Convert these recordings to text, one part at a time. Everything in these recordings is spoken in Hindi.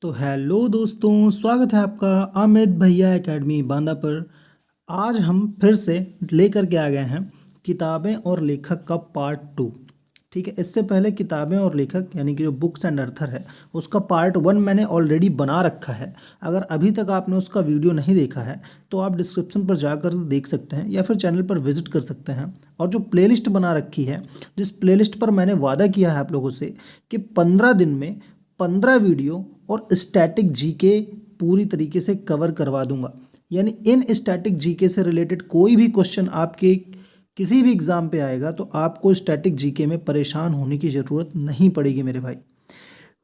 तो हेलो दोस्तों, स्वागत है आपका अमित भैया एकेडमी बांदा पर। आज हम फिर से लेकर के आ गए हैं किताबें और लेखक का पार्ट 2। ठीक है, इससे पहले किताबें और लेखक यानी कि जो बुक्स एंड अर्थर है उसका पार्ट 1 मैंने ऑलरेडी बना रखा है। अगर अभी तक आपने उसका वीडियो नहीं देखा है तो आप डिस्क्रिप्शन पर जाकर देख सकते हैं या फिर चैनल पर विजिट कर सकते हैं। और जो प्लेलिस्ट बना रखी है, जिस प्लेलिस्ट पर मैंने वादा किया है आप लोगों से कि 15 दिन में 15 वीडियो और स्टैटिक जीके पूरी तरीके से कवर करवा दूंगा। यानी इन स्टैटिक जीके से रिलेटेड कोई भी क्वेश्चन आपके किसी भी एग्ज़ाम पे आएगा तो आपको स्टैटिक जीके में परेशान होने की ज़रूरत नहीं पड़ेगी मेरे भाई।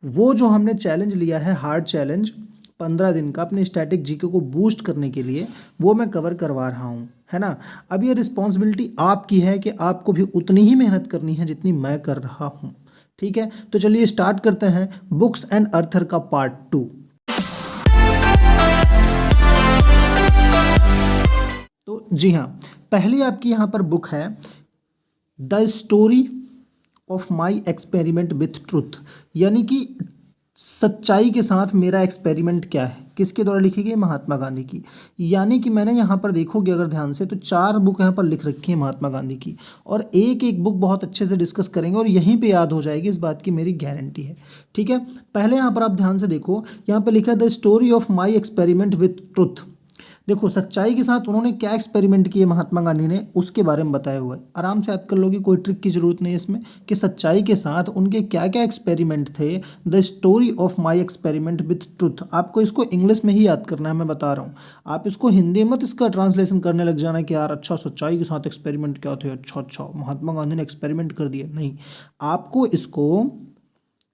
वो जो हमने चैलेंज लिया है, हार्ड चैलेंज 15 दिन का अपने स्टैटिक जीके को बूस्ट करने के लिए, वो मैं कवर करवा रहा हूँ, है ना। अब ये रिस्पॉन्सिबिलिटी आपकी है कि आपको भी उतनी ही मेहनत करनी है जितनी मैं कर रहा हूँ। ठीक है, तो चलिए स्टार्ट करते हैं बुक्स एंड अर्थर का पार्ट 2। तो जी हाँ, पहली आपकी यहाँ पर बुक है the story of my experiment with truth, यानी कि सच्चाई के साथ मेरा एक्सपेरिमेंट क्या है, किसके द्वारा लिखी गई? महात्मा गांधी की। यानी कि मैंने यहाँ पर देखोगे अगर ध्यान से तो 4 बुक यहाँ पर लिख रखी है महात्मा गांधी की, और एक एक बुक बहुत अच्छे से डिस्कस करेंगे और यहीं पे याद हो जाएगी, इस बात की मेरी गारंटी है। ठीक है, पहले यहाँ पर आप ध्यान से देखो, यहाँ पर लिखा है the story of my experiment with truth. देखो सच्चाई के साथ उन्होंने क्या एक्सपेरिमेंट किए महात्मा गांधी ने, उसके बारे में बताया हुआ है। आराम से याद कर लोगे, कोई ट्रिक की जरूरत नहीं है इसमें, कि सच्चाई के साथ उनके क्या क्या एक्सपेरिमेंट थे। The story of my experiment with truth. आपको इसको इंग्लिश में ही याद करना है, मैं बता रहा हूँ। आप इसको हिंदी मत इसका ट्रांसलेशन करने लग जाना कि यार अच्छा सच्चाई के साथ एक्सपेरिमेंट क्या थे, अच्छा अच्छा महात्मा गांधी ने एक्सपेरिमेंट कर दिया। नहीं, आपको इसको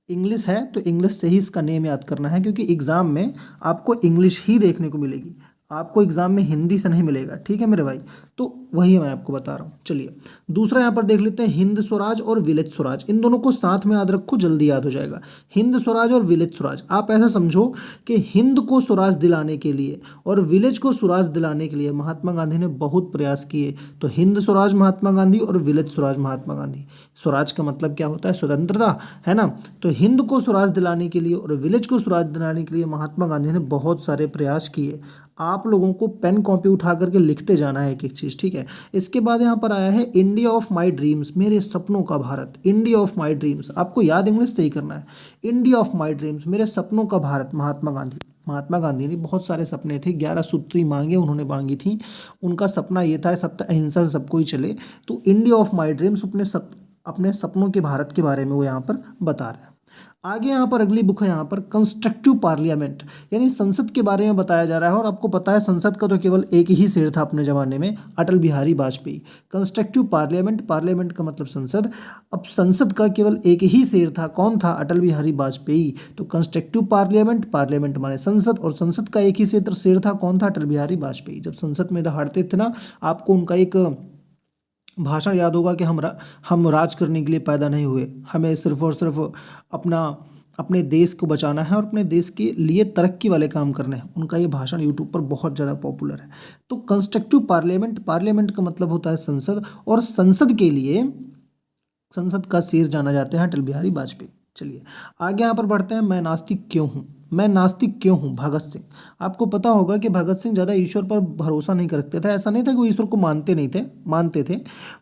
इंग्लिश है तो इंग्लिश से ही इसका नेम याद करना है, क्योंकि एग्ज़ाम में आपको इंग्लिश ही देखने को मिलेगी, आपको एग्जाम में हिंदी से नहीं मिलेगा। ठीक है मेरे भाई, तो वही मैं आपको बता रहा हूँ। चलिए दूसरा यहाँ पर देख लेते हैं, हिंद स्वराज और विलेज स्वराज। इन दोनों को साथ में याद रखो, जल्दी याद हो जाएगा। हिंद स्वराज और विलेज स्वराज, आप ऐसा समझो कि हिंद को स्वराज दिलाने के लिए और विलेज को स्वराज दिलाने के लिए महात्मा गांधी ने बहुत प्रयास किए। तो हिंद स्वराज महात्मा गांधी और विलेज स्वराज महात्मा गांधी। स्वराज का मतलब क्या होता है? स्वतंत्रता, है ना। तो हिंद को स्वराज दिलाने के लिए और विलेज को स्वराज दिलाने के लिए महात्मा गांधी ने बहुत सारे प्रयास किए। आप लोगों को पेन कॉपी उठा करके लिखते जाना है एक एक चीज़। ठीक है, इसके बाद यहाँ पर आया है इंडिया ऑफ माई ड्रीम्स, मेरे सपनों का Bharat. India of my dreams आपको याद इंग्लिश से ही करना है। इंडिया ऑफ माई ड्रीम्स, मेरे सपनों का भारत, महात्मा गांधी। महात्मा गांधी ने बहुत सारे सपने थे, 11 सूत्री मांगे उन्होंने मांगी थी। उनका सपना ये था सत्य अहिंसा से सब कोई चले। तो इंडिया ऑफ माई ड्रीम्स अपने सपनों के भारत के बारे में वो यहाँ पर बता रहे हैं। आगे यहाँ पर अगली बुक है यहाँ पर कंस्ट्रक्टिव पार्लियामेंट, यानी संसद के बारे में बताया जा रहा है। और आपको पता है संसद का तो केवल एक ही शेर था अपने ज़माने में, Atal Bihari Vajpayee. Constructive parliament, parliament का मतलब संसद, अब संसद का केवल एक ही शेर था, कौन था? अटल बिहारी वाजपेयी। तो कंस्ट्रक्टिव पार्लियामेंट, पार्लियामेंट माने संसद, और संसद का एक ही शेर था, कौन था? अटल बिहारी वाजपेयी। जब संसद में दहाड़ते थे ना, आपको उनका एक भाषण याद होगा कि हम राज करने के लिए पैदा नहीं हुए, हमें सिर्फ और सिर्फ अपने देश को बचाना है और अपने देश के लिए तरक्की वाले काम करने हैं। उनका ये भाषण यूट्यूब पर बहुत ज़्यादा पॉपुलर है। तो कंस्ट्रक्टिव पार्लियामेंट, पार्लियामेंट का मतलब होता है संसद, और संसद के लिए संसद का सिर जाना जाते हैं अटल बिहारी वाजपेयी। चलिए आगे यहाँ पर बढ़ते हैं, मैं नास्तिक क्यों हूँ। मैं नास्तिक क्यों हूँ, भगत सिंह। आपको पता होगा कि भगत सिंह ज़्यादा ईश्वर पर भरोसा नहीं करते थे। ऐसा नहीं था कि वो ईश्वर को मानते नहीं थे, मानते थे,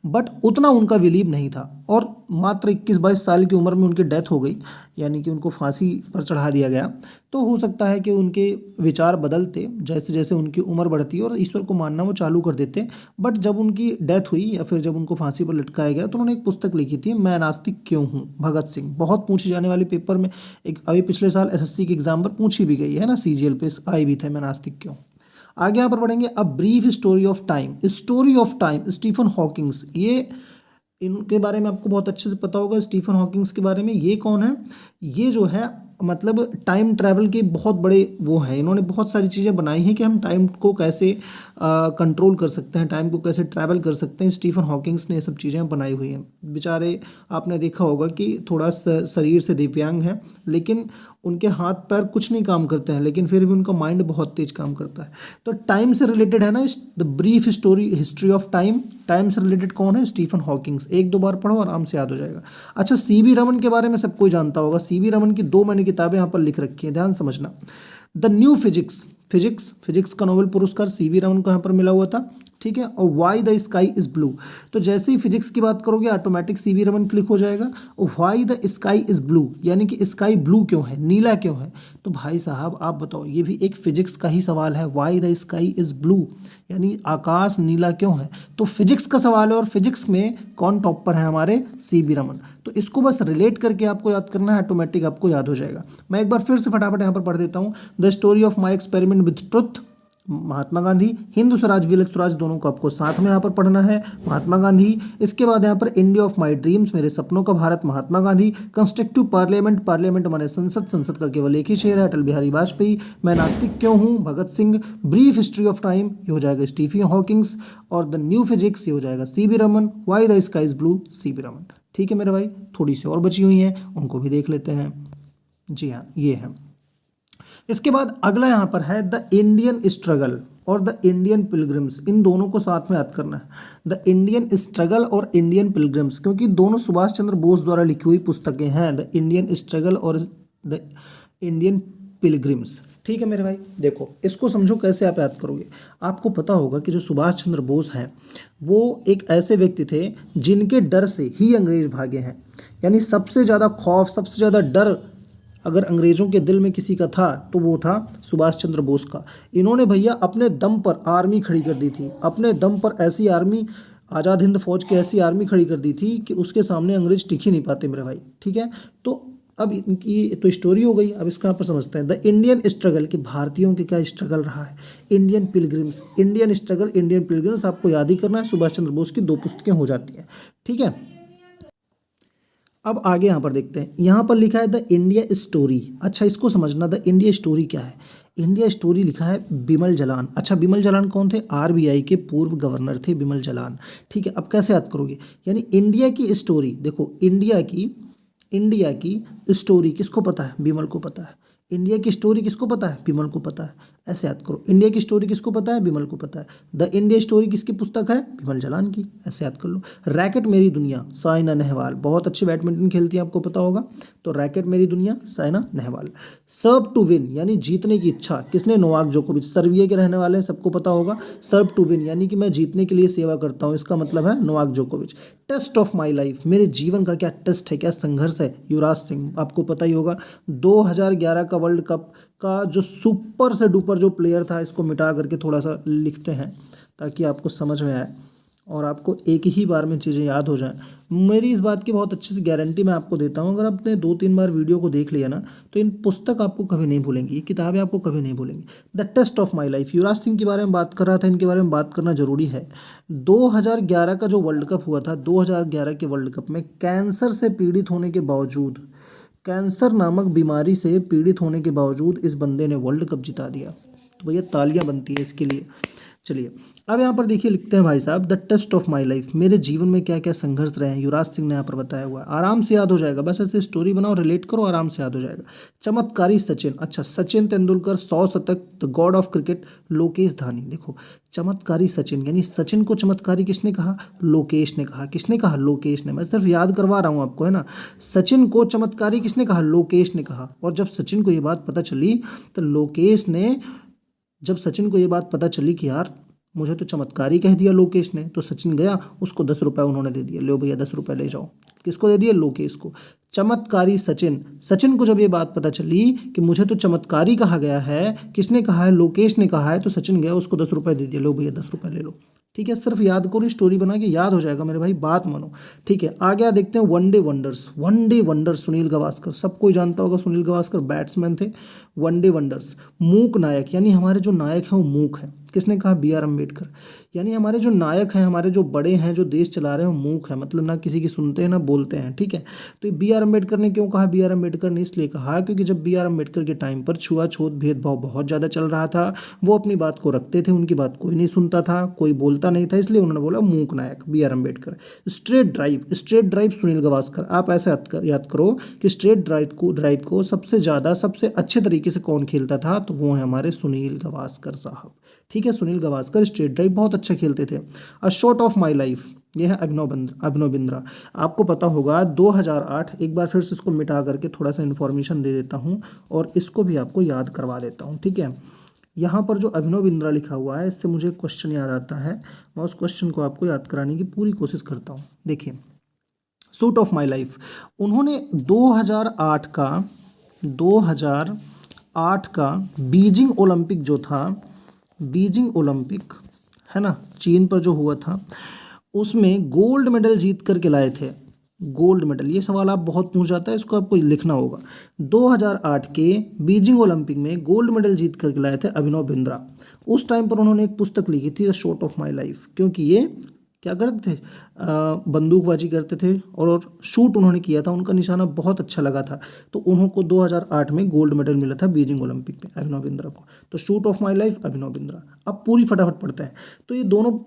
बट उतना उनका बिलीव नहीं था। और मात्र 21-22 साल की उम्र में उनकी डेथ हो गई, यानी कि उनको फांसी पर चढ़ा दिया गया। तो हो सकता है कि उनके विचार बदलते जैसे जैसे उनकी उम्र बढ़ती और ईश्वर को मानना वो चालू कर देते। बट जब उनकी डेथ हुई या फिर जब उनको फांसी पर लटकाया गया तो उन्होंने एक पुस्तक लिखी थी, मैं नास्तिक क्यों हूँ, भगत सिंह। बहुत पूछी जाने वाली पेपर में, एक अभी पिछले साल एसएससी के एग्जाम पर पूछी भी गई है ना, सीजीएल पे आई भी थे, मैं नास्तिक क्यों। आगे यहाँ पर बढ़ेंगे, a brief story of time. Story of time, Stephen Hawkings. ये इनके बारे में आपको बहुत अच्छे से पता होगा, स्टीफन हॉकिंग्स के बारे में। ये कौन है? ये जो है मतलब टाइम ट्रैवल के बहुत बड़े वो हैं। इन्होंने बहुत सारी चीज़ें बनाई हैं कि हम टाइम को कैसे कंट्रोल कर सकते हैं, टाइम को कैसे ट्रैवल कर सकते हैं, स्टीफन हॉकिंग्स ने ये सब चीज़ें बनाई हुई हैं। बेचारे आपने देखा होगा कि थोड़ा शरीर से दिव्यांग हैं, लेकिन उनके हाथ पैर कुछ नहीं काम करते हैं, लेकिन फिर भी उनका माइंड बहुत तेज काम करता है। तो टाइम से रिलेटेड है ना, the brief story history of time, time से रिलेटेड कौन है? Stephen Hawkings. एक दो बार पढ़ो, आराम से याद हो जाएगा। अच्छा, सीवी रमन के बारे में सब कोई जानता होगा। सीवी रमन की 2 मैंने किताबें यहाँ पर लिख रखी हैं, ध्यान समझना। द न्यू फिजिक्स, फिजिक्स का नोबेल पुरस्कार सीवी रमन को यहाँ पर मिला हुआ था, ठीक है। और Y the sky is blue, तो जैसे ही फिजिक्स की बात करोगे ऑटोमेटिक सीवी रमन क्लिक हो जाएगा। और Y the sky is blue, यानी कि स्काई ब्लू क्यों है, नीला क्यों है? तो भाई साहब आप बताओ, ये भी एक फिजिक्स का ही सवाल है। Y the sky is blue, यानी आकाश नीला क्यों है? तो फिजिक्स का सवाल है, और फिजिक्स में कौन टॉपर है? हमारे सीवी रमन। तो इसको बस रिलेट करके आपको याद करना है, ऑटोमेटिक आपको याद हो जाएगा। मैं एक बार फिर से फटाफट यहाँ पर पढ़ देता हूँ। The story of my experiment with truth, Mahatma Gandhi. Hindu Swaraj विलक स्वराज, दोनों को आपको साथ में यहाँ पर पढ़ना है, महात्मा गांधी। इसके बाद यहाँ पर इंडिया ऑफ माई ड्रीम्स, मेरे सपनों का Bharat, Mahatma Gandhi. Constructive parliament, parliament माने संसद, संसद का केवल एक ही शेर है, अटल बिहारी वाजपेयी। मैं नास्तिक क्यों हूँ, Bhagat Singh. Brief history of time, ये हो जाएगा स्टीफन हॉकिंग्स। और द न्यू फिजिक्स, ये हो जाएगा C V Raman. Why the sky is blue, C V Raman. ठीक है मेरे भाई, थोड़ी सी और बची हुई हैं, उनको भी देख लेते हैं। जी हाँ, ये है। इसके बाद अगला यहाँ पर है द इंडियन स्ट्रगल और द इंडियन पिलग्रिम्स, इन दोनों को साथ में याद करना है। द इंडियन स्ट्रगल और इंडियन पिलग्रिम्स, क्योंकि दोनों सुभाष चंद्र बोस द्वारा लिखी हुई पुस्तकें हैं, द इंडियन स्ट्रगल और द इंडियन पिलग्रिम्स। ठीक है मेरे भाई, देखो इसको समझो कैसे आप याद करोगे। आपको पता होगा कि जो सुभाष चंद्र बोस हैं वो एक ऐसे व्यक्ति थे जिनके डर से ही अंग्रेज भागे हैं। यानी सबसे ज़्यादा खौफ, सबसे ज़्यादा डर अगर अंग्रेज़ों के दिल में किसी का था तो वो था सुभाष चंद्र बोस का। इन्होंने भैया अपने दम पर आर्मी खड़ी कर दी थी, अपने दम पर ऐसी आर्मी, आज़ाद हिंद फौज की ऐसी आर्मी खड़ी कर दी थी कि उसके सामने अंग्रेज टिक ही नहीं पाते मेरे भाई। ठीक है, तो अब इनकी तो स्टोरी हो गई, अब इसको यहाँ पर समझते हैं। द इंडियन स्ट्रगल, कि भारतीयों के क्या स्ट्रगल रहा है। Indian pilgrims, Indian struggle, Indian pilgrims, आपको याद ही करना है, सुभाष चंद्र बोस की 2 पुस्तकें हो जाती हैं। ठीक है, अब आगे यहाँ पर देखते हैं। यहाँ पर लिखा है द इंडिया स्टोरी। अच्छा, इसको समझना, द इंडिया स्टोरी क्या है। इंडिया स्टोरी लिखा है बिमल जलान। अच्छा, बिमल जलान कौन थे? आरबीआई के पूर्व गवर्नर थे बिमल जलान। ठीक है, अब कैसे याद करोगे? यानी इंडिया की स्टोरी, देखो इंडिया की स्टोरी किसको पता है? बिमल को पता है। इंडिया की स्टोरी किसको पता है? बिमल को पता है। ऐसे याद करो, इंडिया की स्टोरी किसको पता है? बिमल को पता है। द इंडिया स्टोरी किसकी पुस्तक है? बिमल जलान की। ऐसे याद कर लो। रैकेट मेरी दुनिया, साइना नेहवाल, बहुत अच्छी बैडमिंटन खेलती है, आपको पता होगा। तो रैकेट मेरी दुनिया, साइना नेहवाल। सर्व टू विन, यानी जीतने की इच्छा, किसने? नोवाक जोकोविच, सर्बिया के रहने वाले हैं, सबको पता होगा। सर्व टू विन, यानी कि मैं जीतने के लिए सेवा करता हूँ, इसका मतलब है नोवाक जोकोविच। टेस्ट ऑफ माई लाइफ, मेरे जीवन का क्या टेस्ट है, क्या संघर्ष है? युवराज सिंह, आपको पता ही होगा। 2011 का वर्ल्ड कप का जो सुपर से डुपर जो प्लेयर था, इसको मिटा करके थोड़ा सा लिखते हैं ताकि आपको समझ में आए और आपको एक ही बार में चीज़ें याद हो जाएं। मेरी इस बात की बहुत अच्छी सी गारंटी मैं आपको देता हूं, अगर आपने 2-3 बार वीडियो को देख लिया ना तो इन पुस्तक आपको कभी नहीं भूलेंगी, ये किताबें आपको कभी नहीं भूलेंगी। The test of my life, Yuvraj Singh के बारे में बात कर रहा था, इनके बारे में बात करना जरूरी है। 2011 का जो वर्ल्ड कप हुआ था, 2011 के वर्ल्ड कप में कैंसर से पीड़ित होने के बावजूद, कैंसर नामक बीमारी से पीड़ित होने के बावजूद इस बंदे ने वर्ल्ड कप जिता दिया। तो भैया तालियां बनती है इसके लिए। चलिए अब यहाँ पर देखिए, लिखते हैं भाई साहब, the test of my life, मेरे जीवन में क्या क्या संघर्ष रहे हैं, युवराज सिंह ने यहाँ पर बताया हुआ है। आराम से याद हो जाएगा, बस ऐसे स्टोरी बनाओ, रिलेट करो, आराम से याद हो जाएगा। चमत्कारी सचिन, अच्छा सचिन तेंदुलकर 100 शतक, the god of cricket Lokesh Dhani. देखो चमत्कारी सचिन, यानी सचिन को चमत्कारी किसने कहा? लोकेश ने कहा। किसने कहा? लोकेश ने। मैं सिर्फ याद करवा रहा हूँ आपको, है ना। सचिन को चमत्कारी किसने कहा? लोकेश ने कहा। और जब सचिन को ये बात पता चली तो लोकेश ने, जब सचिन को ये बात पता चली कि यार मुझे तो चमत्कारी कह दिया लोकेश ने, तो सचिन गया, उसको 10 रुपये उन्होंने दे दिए, लो भैया 10 रुपये ले जाओ। किसको दे दिए? लोकेश को। चमत्कारी सचिन, सचिन को जब ये बात पता चली कि मुझे तो चमत्कारी कहा गया है, किसने कहा है? लोकेश ने कहा है, तो सचिन गया, उसको 10 रुपये दे दिए, लो भैया 10 रुपये ले लो। ठीक है, सिर्फ याद करो, स्टोरी बना के याद हो जाएगा मेरे भाई, बात मानो। ठीक है, आगे देखते हैं one day wonders. One day wonders, Sunil Gavaskar, सब कोई जानता होगा, सुनील गावस्कर बैट्समैन थे। वनडे वंडर्स, मूक नायक, यानी हमारे जो नायक हैं वो मूक हैं। किसने कहा? B R Ambedkar. यानी हमारे जो नायक हैं, हमारे जो बड़े हैं, जो देश चला रहे हैं, वो मूक है, मतलब ना किसी की सुनते हैं ना बोलते हैं, ठीक है। तो बी आर अम्बेडकर ने क्यों कहा? बी आर अम्बेडकर ने इसलिए कहा क्योंकि जब बी आर अम्बेडकर के टाइम पर छुआछूत भेदभाव बहुत ज़्यादा चल रहा था, वो अपनी बात को रखते थे, उनकी बात कोई नहीं सुनता था, कोई बोलता नहीं था, इसलिए उन्होंने बोला Mook Nayak B R Ambedkar. Straight drive Sunil Gavaskar. आप ऐसे याद करो कि स्ट्रेट ड्राइव को सबसे ज़्यादा सबसे अच्छे तरीके से कौन खेलता था? तो वो है हमारे सुनील गावस्कर साहब, ठीक है। सुनील गावस्कर स्ट्रेट ड्राइव बहुत अच्छा खेलते थे। A shot of my life, ये है अभिनव बिंद्रा। आपको पता होगा 2008, एक बार फिर से इसको मिटा करके थोड़ा सा इन्फॉर्मेशन दे देता हूँ और इसको भी आपको याद करवा देता हूँ, ठीक है। यहाँ पर जो अभिनव बिंद्रा लिखा हुआ है, इससे मुझे क्वेश्चन याद आता है, मैं उस क्वेश्चन को आपको याद कराने की पूरी कोशिश करता हूँ। देखिए, सूट ऑफ माई लाइफ, उन्होंने 2008 का बीजिंग ओलंपिक जो था, बीजिंग ओलंपिक है ना, चीन पर जो हुआ था, उसमें गोल्ड मेडल जीत करके लाए थे। गोल्ड मेडल, ये सवाल आप बहुत पूछ जाता है, इसको आपको लिखना होगा। 2008 के बीजिंग ओलंपिक में गोल्ड मेडल जीत करके लाए थे अभिनव बिंद्रा। उस टाइम पर उन्होंने एक पुस्तक लिखी थी, the shot of my life, क्योंकि ये क्या करते थे? बंदूकबाजी करते थे और शूट उन्होंने किया था, उनका निशाना बहुत अच्छा लगा था, तो उनको 2008 में गोल्ड मेडल मिला था बीजिंग ओलंपिक में अभिनव बिंद्रा को। तो shoot of my life Abhinav Bindra. अब पूरी फटाफट पढ़ते हैं। तो ये दोनों,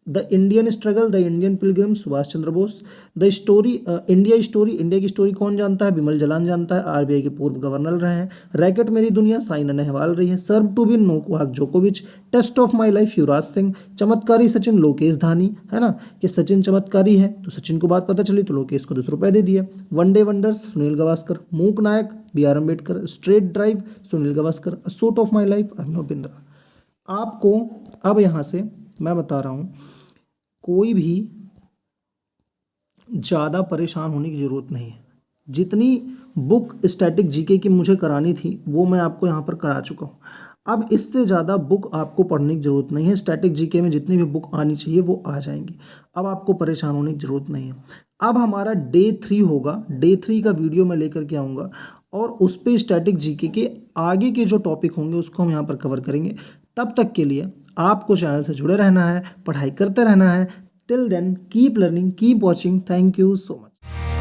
the Indian struggle, the Indian Pilgrim, Subhash Chandra Bose. The story, India story, India की स्टोरी कौन जानता है? बिमल जलान जानता है, आरबीआई के पूर्व गवर्नर रहे हैं। रैकेट मेरी दुनिया, साइना नेहवाल रही है। सर्व टू विन, नोवाक जोकोविच। Test of my life, Yuvraj Singh. चमत्कारी सचिन, लोकेश धानी, है ना, कि सचिन चमत्कारी है तो सचिन को बात पता चली तो लोकेश को 10 रुपए दे दिए। One day wonders, Sunil Gavaskar. Mook Nayak, B R Ambedkar. Straight drive, Sunil Gavaskar. Shoot of my life, Abhinav Bindra. आपको अब यहाँ से मैं बता रहा हूँ, कोई भी ज़्यादा परेशान होने की ज़रूरत नहीं है। जितनी बुक स्टैटिक जीके की मुझे करानी थी वो मैं आपको यहाँ पर करा चुका हूँ। अब इससे ज़्यादा बुक आपको पढ़ने की ज़रूरत नहीं है। स्टैटिक जीके में जितनी भी बुक आनी चाहिए वो आ जाएंगी। अब आपको परेशान होने की ज़रूरत नहीं है। अब हमारा डे 3 होगा, डे 3 का वीडियो मैं लेकर के आऊँगा और उस पर स्टैटिक जीके के आगे के जो टॉपिक होंगे उसको हम यहाँ पर कवर करेंगे। तब तक के लिए आपको चैनल से जुड़े रहना है, पढ़ाई करते रहना है। Till then keep learning, keep watching. Thank you so much.